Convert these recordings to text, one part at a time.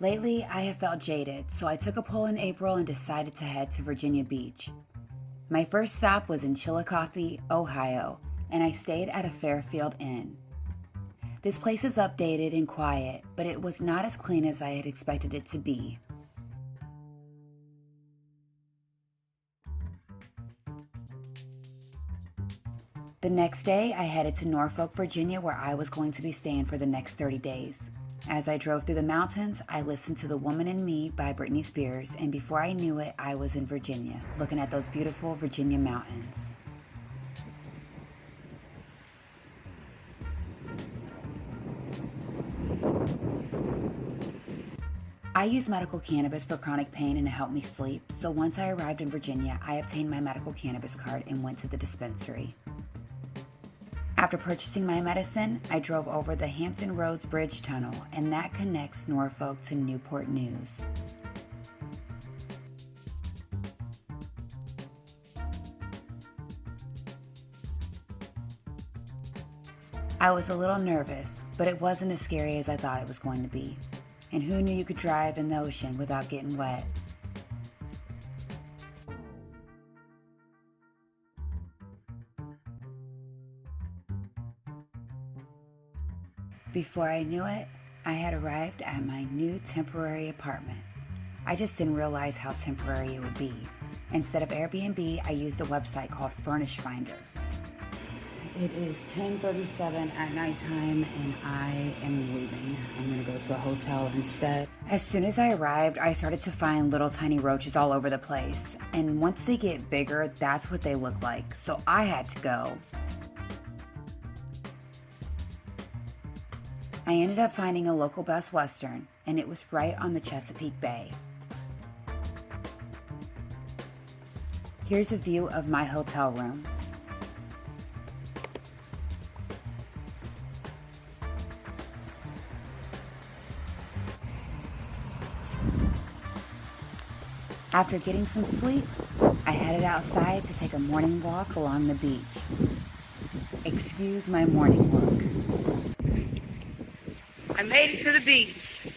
Lately, I have felt jaded, so I took a pull in April and decided to head to Virginia Beach. My first stop was in Chillicothe, Ohio, and I stayed at a Fairfield inn. This place is updated and quiet, but it was not as clean as I had expected it to be. The next day, I headed to Norfolk, Virginia, where I was going to be staying for the next 30 days. As I drove through the mountains, I listened to The Woman in Me by Britney Spears, and before I knew it, I was in Virginia, looking at those beautiful Virginia mountains. I use medical cannabis for chronic pain and to help me sleep, so once I arrived in Virginia, I obtained my medical cannabis card and went to the dispensary. After purchasing my medicine, I drove over the Hampton Roads Bridge Tunnel, and that connects Norfolk to Newport News. I was a little nervous, but it wasn't as scary as I thought it was going to be. And who knew you could drive in the ocean without getting wet? Before I knew it, I had arrived at my new temporary apartment. I just didn't realize how temporary it would be. Instead of Airbnb, I used a website called Furnish Finder. It is 10:37 at nighttime and I am leaving. I'm gonna go to a hotel instead. As soon as I arrived, I started to find little tiny roaches all over the place. And once they get bigger, that's what they look like. So I had to go. I ended up finding a local Best Western, and it was right on the Chesapeake Bay. Here's a view of my hotel room. After getting some sleep, I headed outside to take a morning walk along the beach. Excuse my morning look. I made it to the beach.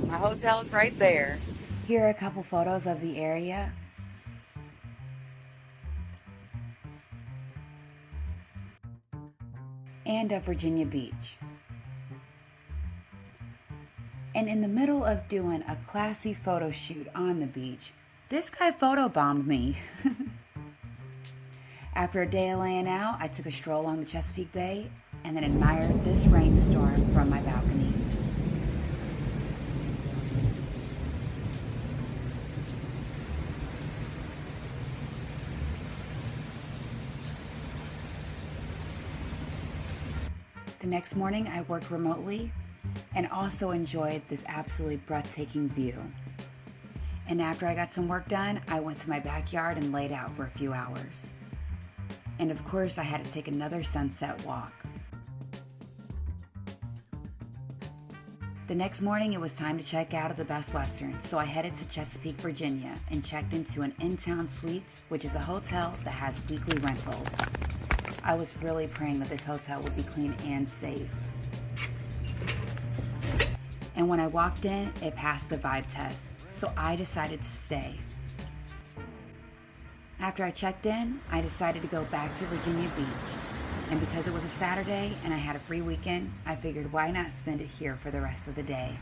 My hotel's right there. Here are a couple photos of the area. And of Virginia Beach. And in the middle of doing a classy photo shoot on the beach, this guy photobombed me. After a day of laying out, I took a stroll along the Chesapeake Bay and then admired this rainstorm from my balcony. The next morning, I worked remotely and also enjoyed this absolutely breathtaking view. And after I got some work done, I went to my backyard and laid out for a few hours. And of course, I had to take another sunset walk. The next morning, it was time to check out of the Best Western, so I headed to Chesapeake, Virginia, and checked into an in-town suites, which is a hotel that has weekly rentals. I was really praying that this hotel would be clean and safe. And when I walked in, it passed the vibe test, so I decided to stay. After I checked in, I decided to go back to Virginia Beach. And because it was a Saturday and I had a free weekend, I figured why not spend it here for the rest of the day.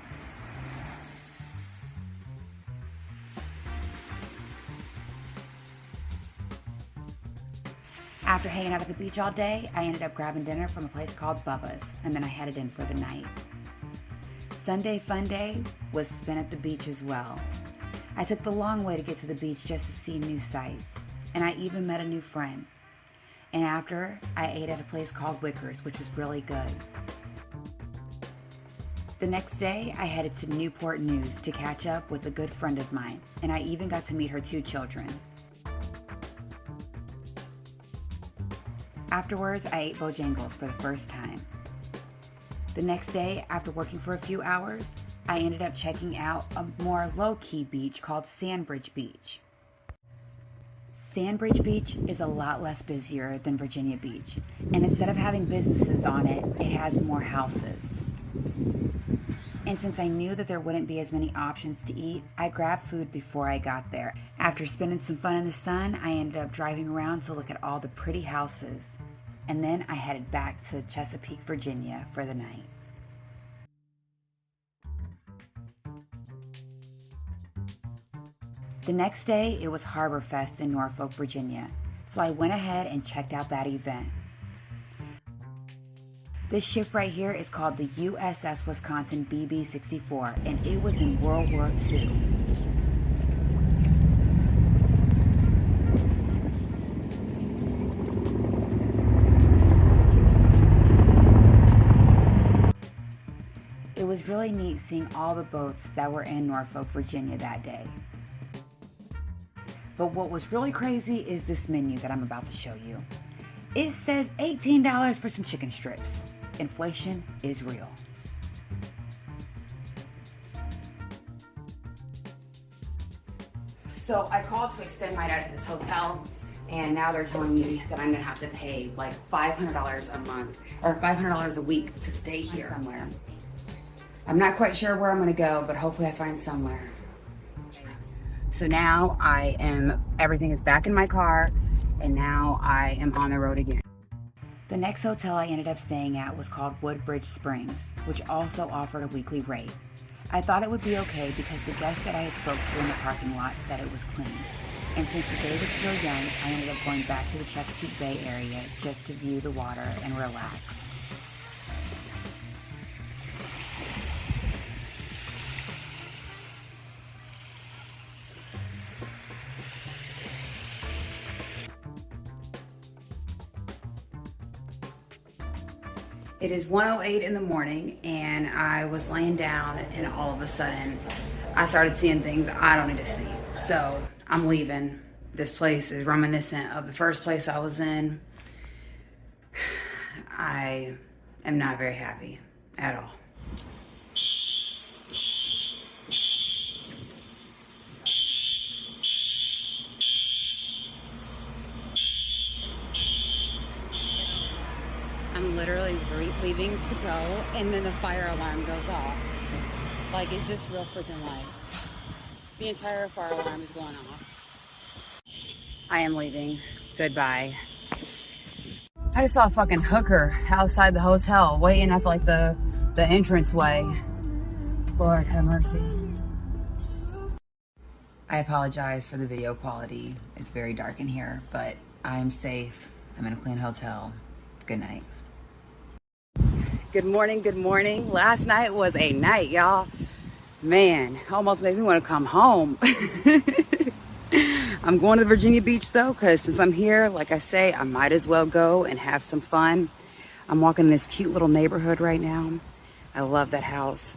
After hanging out at the beach all day, I ended up grabbing dinner from a place called Bubba's, and then I headed in for the night. Sunday fun day was spent at the beach as well. I took the long way to get to the beach just to see new sights, and I even met a new friend. And after, I ate at a place called Wicker's, which was really good. The next day, I headed to Newport News to catch up with a good friend of mine, and I even got to meet her 2 children. Afterwards, I ate Bojangles for the first time. The next day, after working for a few hours, I ended up checking out a more low-key beach called Sandbridge Beach. Sandbridge Beach is a lot less busier than Virginia Beach, and instead of having businesses on it, it has more houses. And since I knew that there wouldn't be as many options to eat, I grabbed food before I got there. After spending some fun in the sun, I ended up driving around to look at all the pretty houses. And then I headed back to Chesapeake, Virginia for the night. The next day, it was Harbor Fest in Norfolk, Virginia, so I went ahead and checked out that event. This ship right here is called the USS Wisconsin BB-64, and it was in World War II. It was really neat seeing all the boats that were in Norfolk, Virginia that day. But what was really crazy is this menu that I'm about to show you. It says $18 for some chicken strips. Inflation is real. So I called to extend my night at this hotel, and now they're telling me that I'm gonna have to pay like $500 a month or $500 a week to stay here somewhere. I'm not quite sure where I'm gonna go, but hopefully I find somewhere. So now everything is back in my car, and now I am on the road again. The next hotel I ended up staying at was called Woodbridge Springs, which also offered a weekly rate. I thought it would be okay because the guests that I had spoke to in the parking lot said it was clean. And since the day was still young, I ended up going back to the Chesapeake Bay area just to view the water and relax. It is 1:08 in the morning, and I was laying down, and all of a sudden I started seeing things I don't need to see. So I'm leaving. This place is reminiscent of the first place I was in. I am not very happy at all. I'm literally leaving to go, and then the fire alarm goes off. Like, is this real freaking life? The entire fire alarm is going off. I am leaving. Goodbye. I just saw a fucking hooker outside the hotel waiting at like the entranceway. Lord have mercy. I apologize for the video quality. It's very dark in here, but I'm safe. I'm in a clean hotel. Good night. Good morning, good morning. Last night was a night, y'all. Man, almost made me want to come home. I'm going to the Virginia Beach though, because since I'm here, like I say, I might as well go and have some fun. I'm walking in this cute little neighborhood right now. I love that house.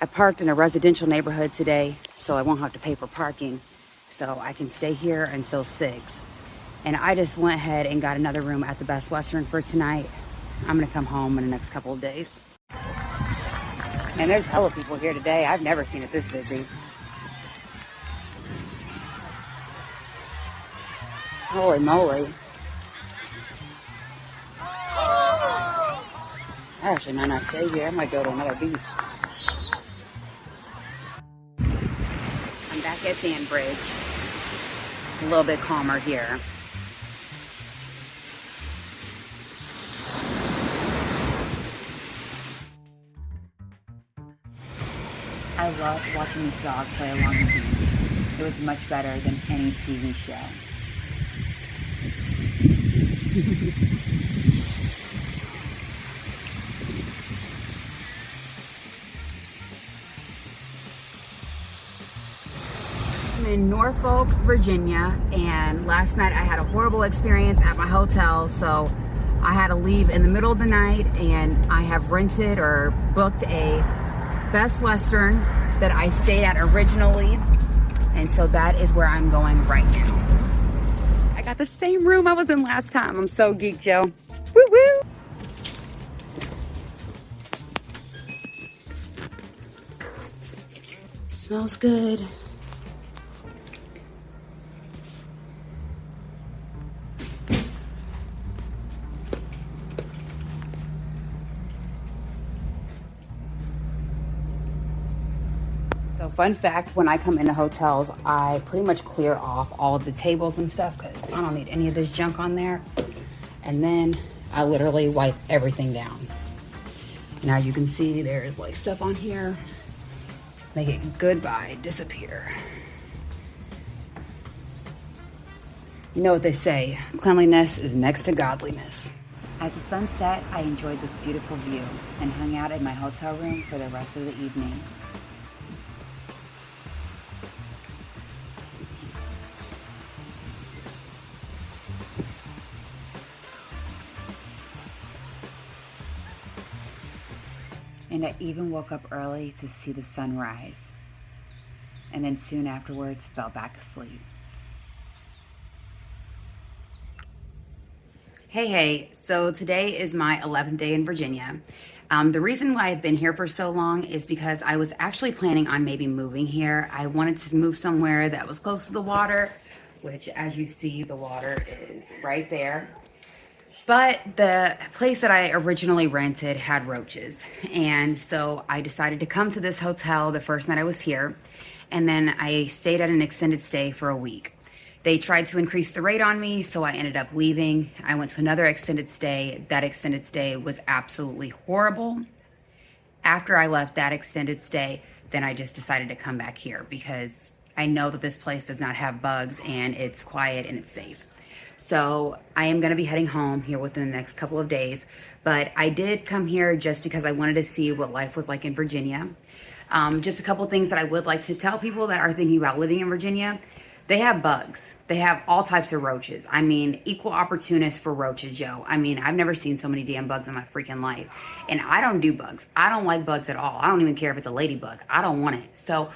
I parked in a residential neighborhood today, so I won't have to pay for parking. So I can stay here until 6. And I just went ahead and got another room at the Best Western for tonight. I'm gonna come home in the next couple of days. And there's hella people here today. I've never seen it this busy. Holy moly. I actually might not stay here. I might go to another beach. I'm back at Sandbridge. A little bit calmer here. I love watching this dog play along the beach. It was much better than any TV show. I'm in Norfolk, Virginia, and last night I had a horrible experience at my hotel, so I had to leave in the middle of the night, and I have rented or booked a Best Western that I stayed at originally, and so that is where I'm going right now. I got the same room I was in last time. I'm so geeked, yo. Woo woo! Smells good. So fun fact, when I come into hotels, I pretty much clear off all of the tables and stuff because I don't need any of this junk on there. And then I literally wipe everything down. And as you can see, there's like stuff on here. Make it goodbye, disappear. You know what they say, cleanliness is next to godliness. As the sun set, I enjoyed this beautiful view and hung out in my hotel room for the rest of the evening. And I even woke up early to see the sunrise, and then soon afterwards fell back asleep. Hey, so today is my 11th day in Virginia. The reason why I've been here for so long is because I was actually planning on maybe moving here. I wanted to move somewhere that was close to the water, which as you see, the water is right there. But the place that I originally rented had roaches. And so I decided to come to this hotel the first night I was here. And then I stayed at an extended stay for a week. They tried to increase the rate on me, so I ended up leaving. I went to another extended stay. That extended stay was absolutely horrible. After I left that extended stay, then I just decided to come back here because I know that this place does not have bugs and it's quiet and it's safe. So I am gonna be heading home here within the next couple of days, but I did come here just because I wanted to see what life was like in Virginia. Just a couple things that I would like to tell people that are thinking about living in Virginia. They have bugs. They have all types of roaches. I mean, equal opportunists for roaches, yo. I mean, I've never seen so many damn bugs in my freaking life. And I don't do bugs. I don't like bugs at all. I don't even care if it's a ladybug. I don't want it. So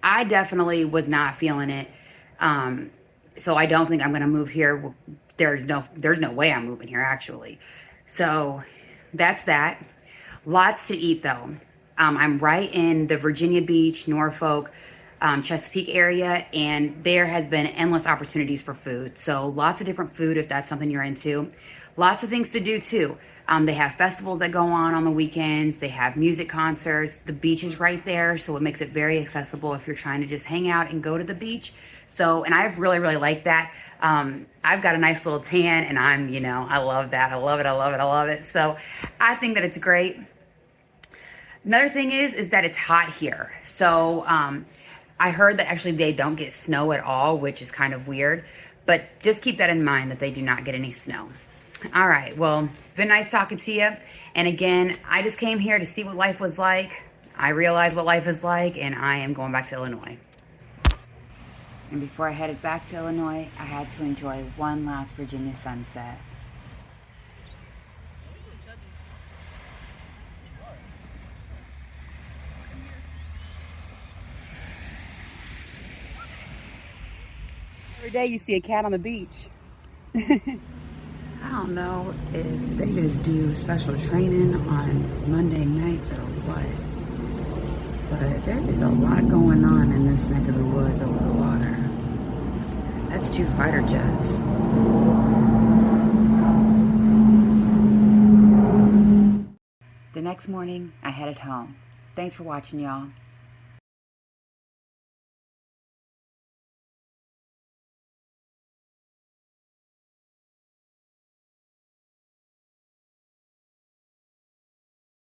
I definitely was not feeling it. So I don't think I'm gonna move here. There's no way I'm moving here actually. So that's that. Lots to eat though. I'm right in the Virginia Beach, Norfolk, Chesapeake area, and there has been endless opportunities for food. So lots of different food if that's something you're into. Lots of things to do too. They have festivals that go on the weekends. They have music concerts. The beach is right there, so it makes it very accessible if you're trying to just hang out and go to the beach. So, and I've really liked that. I've got a nice little tan and I love that. I love it. So I think that it's great. Another thing is that it's hot here. So, I heard that actually they don't get snow at all, which is kind of weird, but just keep that in mind that they do not get any snow. All right, well, it's been nice talking to you. And again, I just came here to see what life was like. I realized what life is like, and I am going back to Illinois. And before I headed back to Illinois, I had to enjoy one last Virginia sunset. Every day you see a cat on the beach. I don't know if they just do special training on Monday nights or what, but there is a lot going on in this neck of the woods over the water. That's 2 fighter jets. The next morning, I headed home. Thanks for watching, y'all.